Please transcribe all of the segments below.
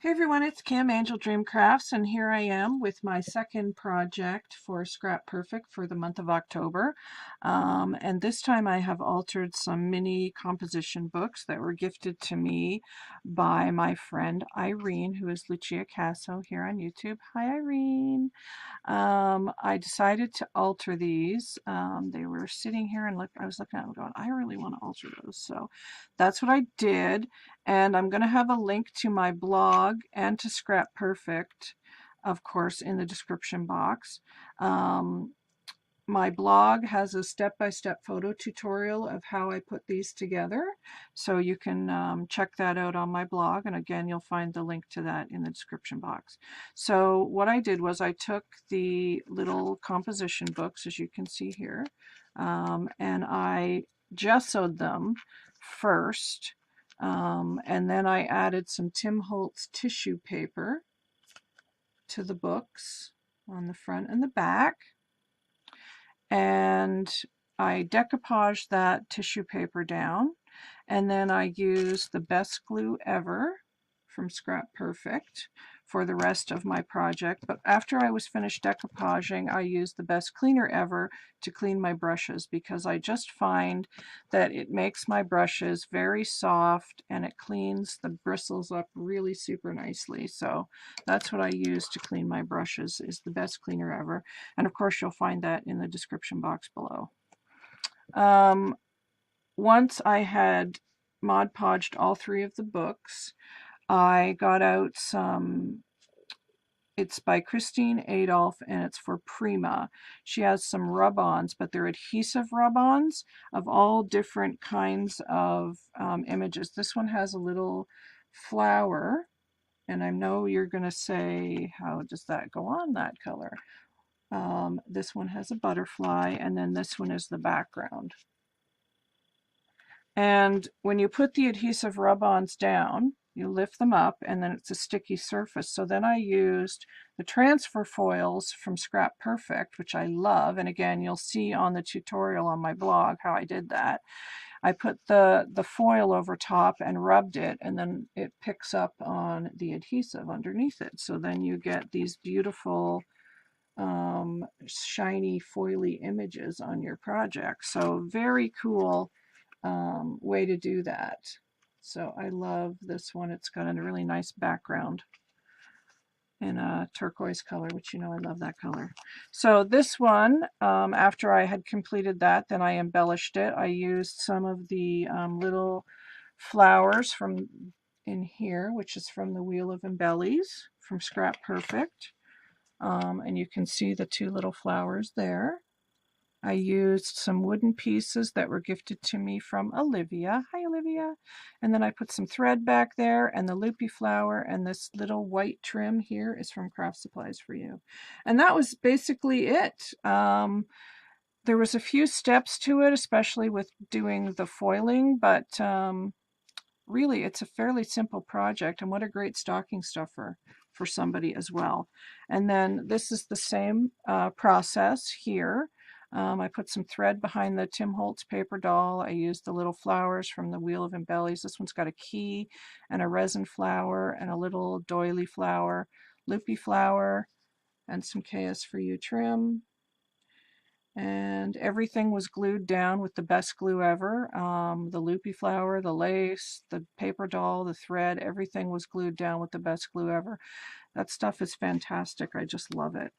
Hey everyone, it's Kim, Angel Dream Crafts, and here I am with my second project for ScraPerfect for the month of October. And this time I have altered some mini composition books that were gifted to me by my friend Irene, who is Lucia Casso here on YouTube. Hi Irene! I decided to alter these. They were sitting here and I was looking at them going, I really want to alter those. So that's what I did. And I'm going to have a link to my blog and to ScraPerfect, of course, in the description box. My blog has a step-by-step photo tutorial of how I put these together, so you can check that out on my blog, and again you'll find the link to that in the description box. So what I did was I took the little composition books, as you can see here, and I gessoed them first, and then I added some Tim Holtz tissue paper to the books on the front and the back. And I decoupaged that tissue paper down, and then I used the best glue ever from ScraPerfect for the rest of my project. But after I was finished decoupaging, I used the best cleaner ever to clean my brushes, because I just find that it makes my brushes very soft and it cleans the bristles up really super nicely. So that's what I use to clean my brushes, is the best cleaner ever. And of course you'll find that in the description box below. Once I had Mod Podged all three of the books, I got out some, it's by Christine Adolph and it's for Prima. She has some rub-ons, but they're adhesive rub-ons of all different kinds of images. This one has a little flower, and I know you're going to say, how does that go on that color? This one has a butterfly, and then this one is the background. And when you put the adhesive rub-ons down, you lift them up, and then it's a sticky surface. So then I used the transfer foils from ScraPerfect, which I love. And again, you'll see on the tutorial on my blog how I did that. I put the foil over top and rubbed it, and then it picks up on the adhesive underneath it. So then you get these beautiful shiny foily images on your project. So very cool way to do that. So I love this one. It's got a really nice background in a turquoise color, which you know I love that color. So this one, after I had completed that, then I embellished it. I used some of the little flowers from in here, which is from the Wheel of Embellies from ScraPerfect. And you can see the two little flowers there. I used some wooden pieces that were gifted to me from Olivia. Hi, Olivia. And then I put some thread back there, and the loopy flower, and this little white trim here is from Craft Supplies for You. And that was basically it. There was a few steps to it, especially with doing the foiling, but really it's a fairly simple project, and what a great stocking stuffer for somebody as well. And then this is the same process here. I put some thread behind the Tim Holtz paper doll. I used the little flowers from the Wheel of Embellies. This one's got a key and a resin flower and a little doily flower, loopy flower, and some KS4U trim. And everything was glued down with the best glue ever. The loopy flower, the lace, the paper doll, the thread, everything was glued down with the best glue ever. That stuff is fantastic. I just love it.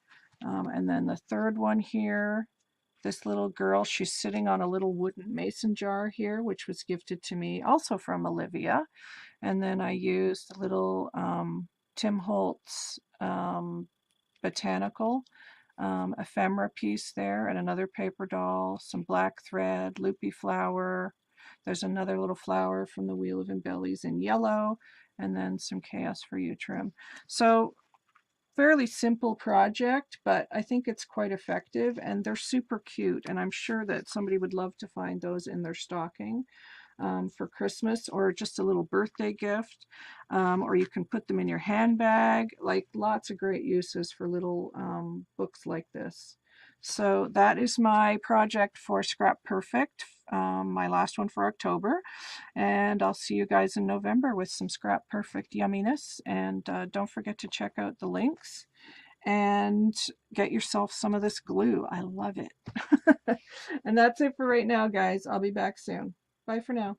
And then the third one here, this little girl, she's sitting on a little wooden mason jar here, which was gifted to me also from Olivia. And then I used a little Tim Holtz botanical ephemera piece there, and another paper doll, some black thread, loopy flower. There's another little flower from the Wheel of Embellies in yellow, and then some KS4U trim. So fairly simple project, but I think it's quite effective, and they're super cute, and I'm sure that somebody would love to find those in their stocking for Christmas, or just a little birthday gift, or you can put them in your handbag. Like, lots of great uses for little books like this. So that is my project for ScraPerfect, my last one for October. And I'll see you guys in November with some ScraPerfect yumminess. And don't forget to check out the links and get yourself some of this glue. I love it. And that's it for right now, guys. I'll be back soon. Bye for now.